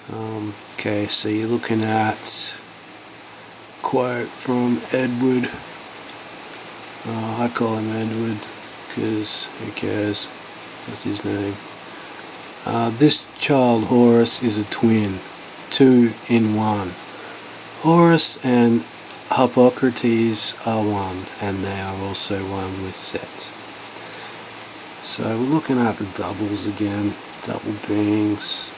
Okay, so you're looking at a quote from Edward. I call him Edward because who cares? That's his name. This child Horus is a twin, two in one. Horus and Hippocrates are one, and they are also one with Set. So we're looking at the doubles again, double beings,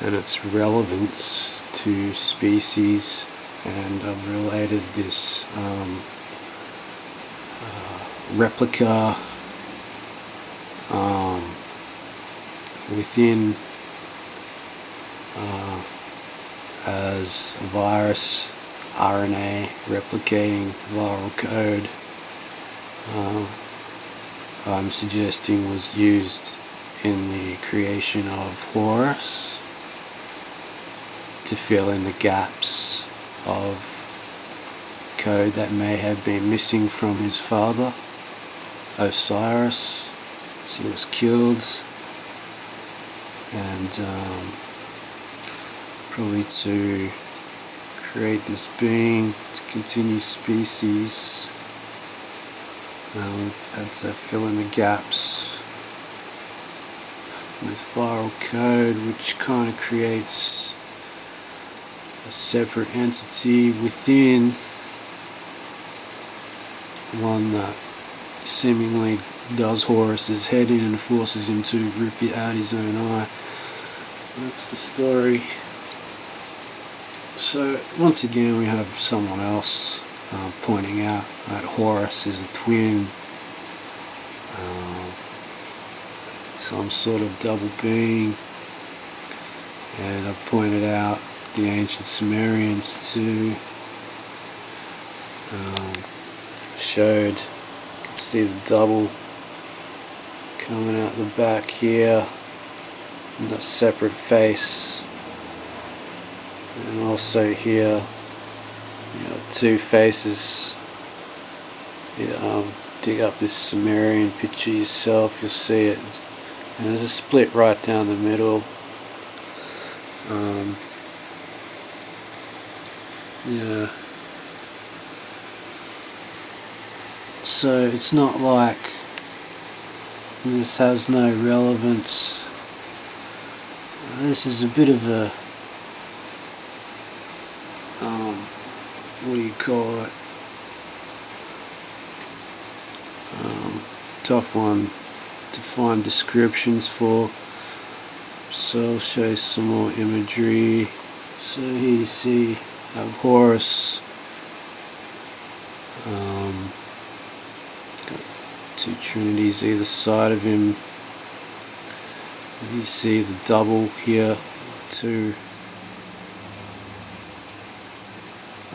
and its relevance to species, and I've related this replica within as a virus, RNA replicating viral code. I'm suggesting was used in the creation of Horus to fill in the gaps of code that may have been missing from his father, Osiris, as he was killed, and probably to create this being to continue species. We've had to fill in the gaps with viral code, which kind of creates a separate entity within one that seemingly does Horus's head in and forces him to rip out his own eye. That's the story. So once again we have someone else pointing out that Horus is a twin, some sort of double being, and I've pointed out the ancient Sumerians too, showed, you can see the double coming out the back here, and a separate face, and also here you know, two faces. Dig up this Sumerian picture yourself, you'll see it, and there's a split right down the middle. Yeah, so it's not like this has no relevance. This is a bit of a what do you call it, tough one to find descriptions for, so I'll show you some more imagery. So here you see Horus, got two trinities either side of him, and you see the double here, two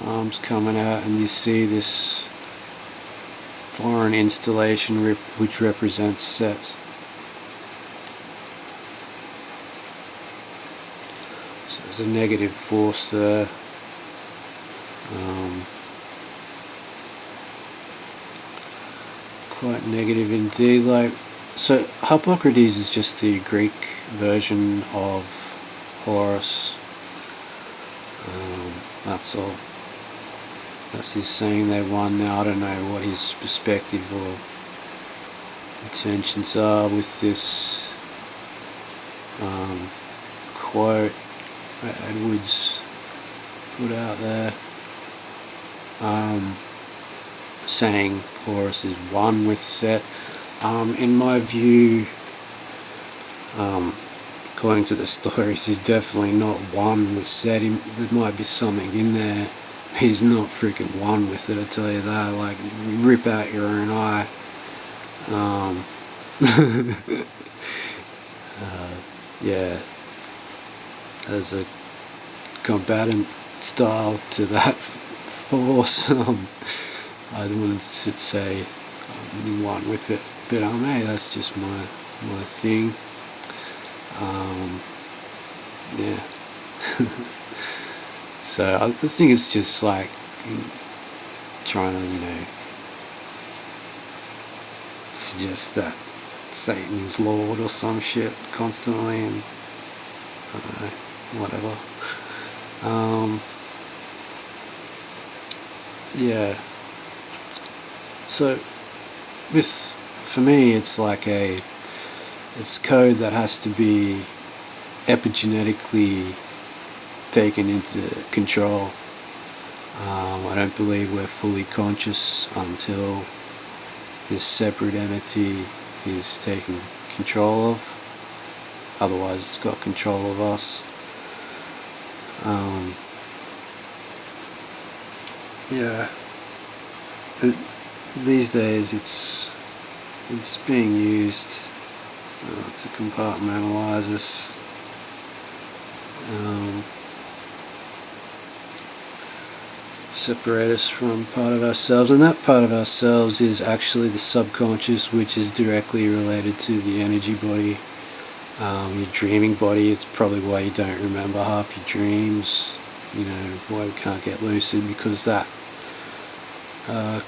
arms coming out, and you see this foreign installation which represents Set. So there's a negative force there. Quite negative indeed. Like, so Hippocrates is just the Greek version of Horus. That's all. That's his saying they won. Now I don't know what his perspective or intentions are with this quote that Edwards put out there, saying Horus is one with Set. In my view, according to the stories, he's definitely not one with Set. There might be something in there. He's not freaking one with it, I tell you that. Like, rip out your own eye. Yeah, as a combatant style to that force, I wouldn't say I'm one with it, but hey, that's just my thing. Yeah. So I think it's just like trying to, suggest that Satan is Lord or some shit constantly, and I don't know, whatever. Yeah. So for me, it's like it's code that has to be epigenetically taken into control. I don't believe we're fully conscious until this separate entity is taken control of. Otherwise, it's got control of us. Yeah. These days, it's being used to compartmentalize us. Separate us from part of ourselves, and that part of ourselves is actually the subconscious, which is directly related to the energy body. Your dreaming body, it's probably why you don't remember half your dreams, why we can't get lucid, because that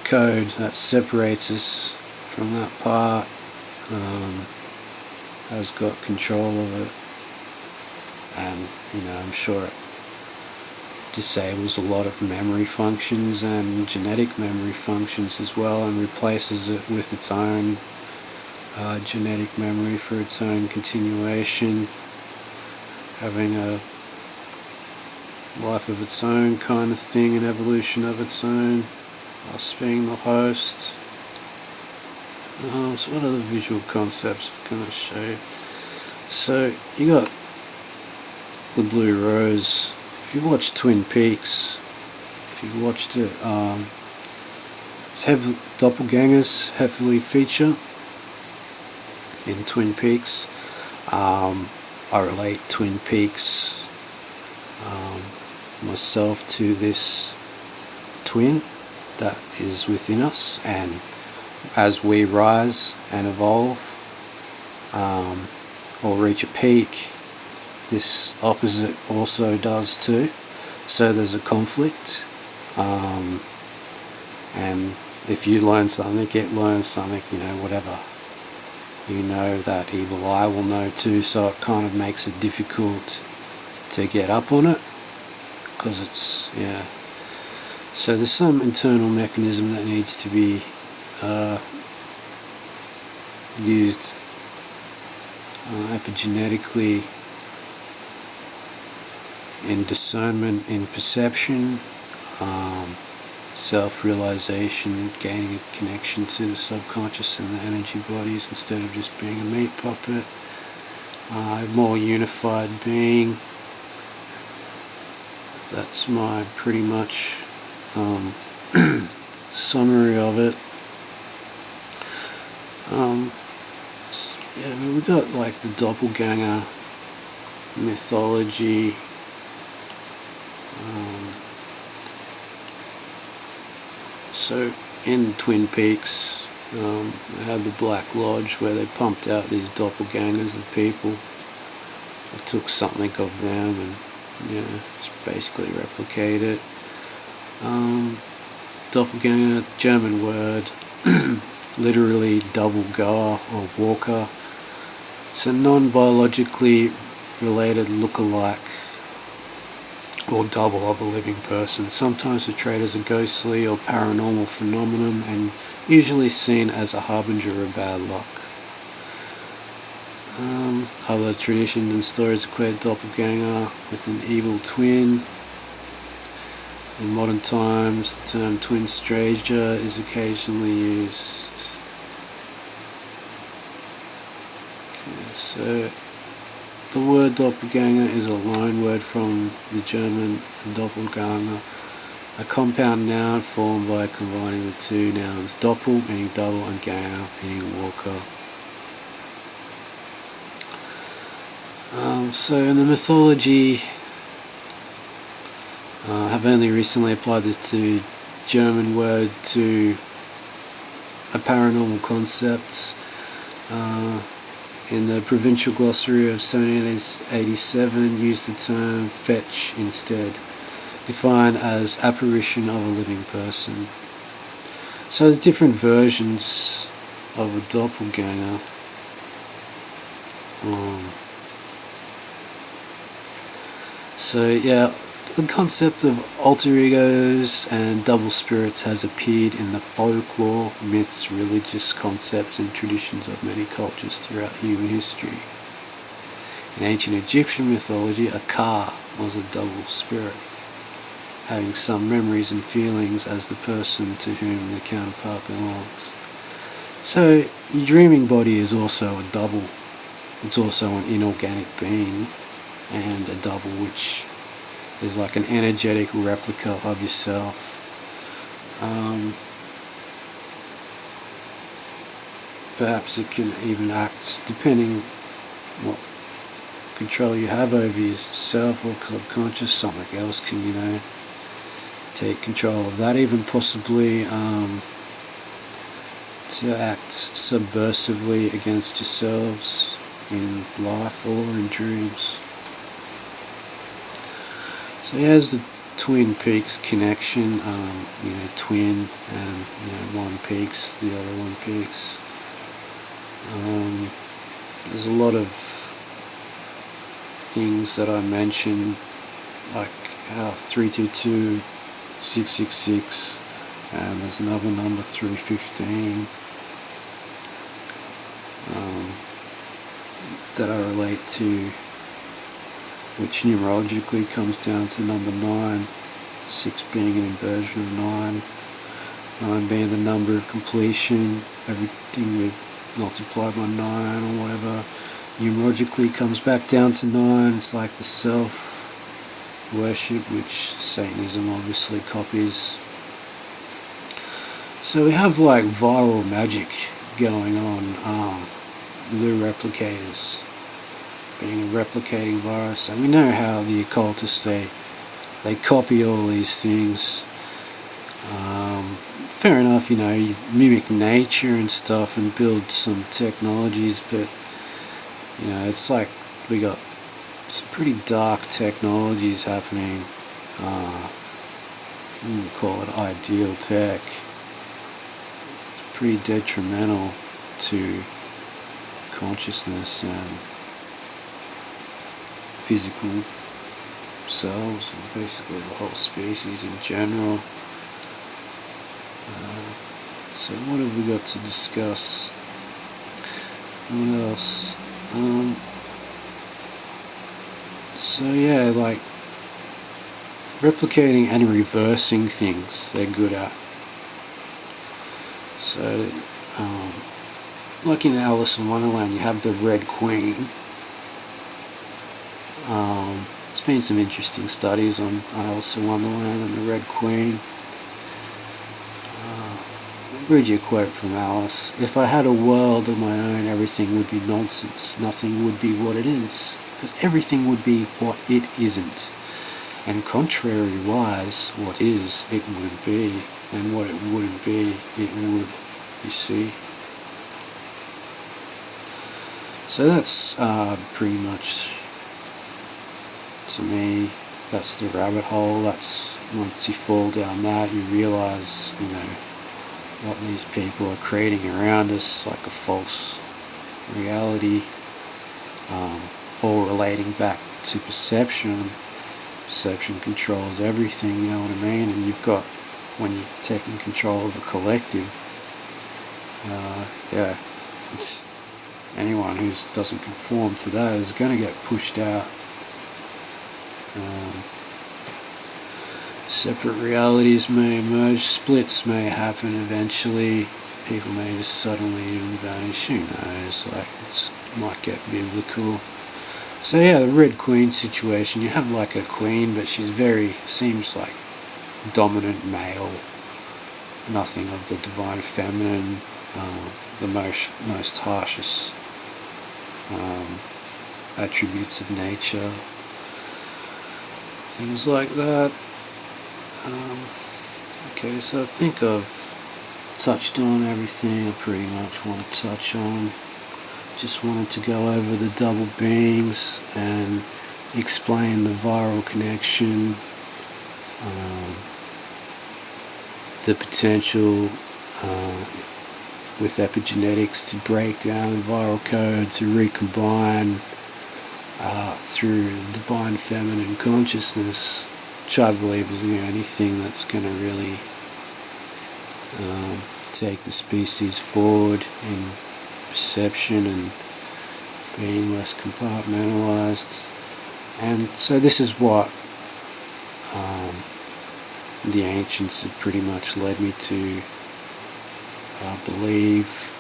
code that separates us from that part has got control of it, and I'm sure it disables a lot of memory functions and genetic memory functions as well, and replaces it with its own genetic memory for its own continuation, having a life of its own kind of thing, an evolution of its own, us being the host. So what other visual concepts can I show you? So you got the blue rose. If you watch Twin Peaks, if you've watched it, it's doppelgangers heavily feature in Twin Peaks. I relate Twin Peaks myself to this twin that is within us, and as we rise and evolve or reach a peak, this opposite also does too. So there's a conflict, and if you learn something, it learns something, whatever. That evil eye will know too, so it kind of makes it difficult to get up on it, because it's, so there's some internal mechanism that needs to be used epigenetically in discernment, in perception, self-realization, gaining a connection to the subconscious and the energy bodies instead of just being a meat puppet, a more unified being. That's my pretty much summary of it. We got like the doppelganger mythology. So in Twin Peaks, they had the Black Lodge where they pumped out these doppelgangers of people. They took something of them and just basically replicate it. Doppelganger, German word, literally double goer or walker. It's a non-biologically related look-alike or double of a living person, sometimes portrayed as a ghostly or paranormal phenomenon, and usually seen as a harbinger of bad luck. Other traditions and stories equate doppelganger with an evil twin. In modern times, the term twin stranger is occasionally used. Okay, so the word doppelganger is a loan word from the German doppelganger, a compound noun formed by combining the two nouns doppel meaning double and ganger meaning walker. So in the mythology, I have only recently applied this to German word to a paranormal concept. In the provincial glossary of 1787, used the term fetch instead, defined as apparition of a living person. So there's different versions of a doppelganger. So yeah, the concept of alter egos and double spirits has appeared in the folklore, myths, religious concepts and traditions of many cultures throughout human history. In ancient Egyptian mythology, a Ka was a double spirit, having some memories and feelings as the person to whom the counterpart belongs. So, your dreaming body is also a double. It's also an inorganic being, and a double which is like an energetic replica of yourself. Perhaps it can even act, depending what control you have over yourself or subconscious, something else can, take control of that, even possibly to act subversively against yourselves in life or in dreams. So here's the Twin Peaks connection, twin and one peaks, the other one peaks. There's a lot of things that I mentioned, like how 322, 666, and there's another number 315 that I relate to, which numerologically comes down to number 9, 6 being an inversion of 9, 9 being the number of completion, everything we multiply by 9 or whatever. Numerologically comes back down to 9. It's like the self-worship, which Satanism obviously copies. So we have like viral magic going on, the replicators being a replicating virus, and we know how the occultists, they copy all these things. Fair enough, you mimic nature and stuff and build some technologies, but it's like we got some pretty dark technologies happening. We would call it ideal tech. It's pretty detrimental to consciousness and physical selves, and basically the whole species in general. So what have we got to discuss? What else? So yeah, like replicating and reversing things they're good at. So like in Alice in Wonderland, you have the Red Queen. There's been some interesting studies on Alice in Wonderland and the Red Queen. I'll read you a quote from Alice. "If I had a world of my own, everything would be nonsense. Nothing would be what it is, because everything would be what it isn't. And contrary-wise, what is, it wouldn't be, and what it wouldn't be, it would." You see? So that's pretty much, to me, that's the rabbit hole. That's, once you fall down that, you realise, what these people are creating around us, like a false reality, all relating back to perception. Perception controls everything, you know what I mean? And you've got, when you're taking control of a collective, it's anyone who doesn't conform to that is going to get pushed out. Separate realities may emerge, splits may happen eventually, people may just suddenly even vanish, who knows, it might get biblical. So yeah, the Red Queen situation, you have like a queen, but she's seems like dominant male, nothing of the divine feminine, the most harshest attributes of nature, things like that. Okay, so I think I've touched on everything I pretty much want to touch on. Just wanted to go over the double beings and explain the viral connection, the potential with epigenetics to break down the viral code, to recombine through the divine feminine consciousness, which I believe is the only thing that's going to really take the species forward in perception and being less compartmentalized. And so this is what the ancients have pretty much led me to believe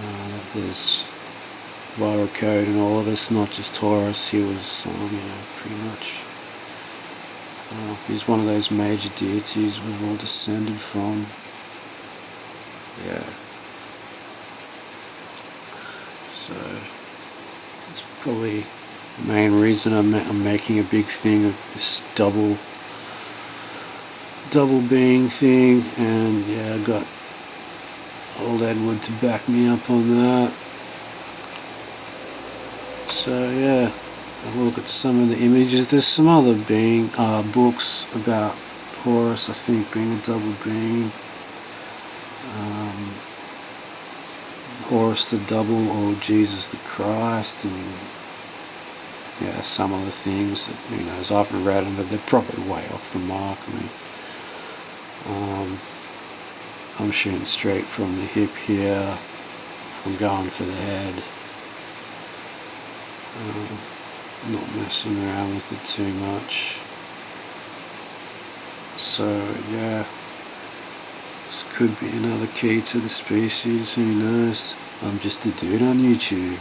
that there's viral code in all of us, not just Horus. He was, pretty much, he's one of those major deities we've all descended from. Yeah. So it's probably the main reason I'm making a big thing of this double being thing, and yeah, I got old Edward to back me up on that. So yeah, I'll look at some of the images. There's some other books about Horus, I think, being a double being. Horus the double, or Jesus the Christ, and yeah, some other things that, who knows, I haven't read them, but they're probably way off the mark. I mean, I'm shooting straight from the hip here. I'm going for the head. Not messing around with it too much. So yeah, this could be another key to the species, who knows. I'm just a dude on YouTube.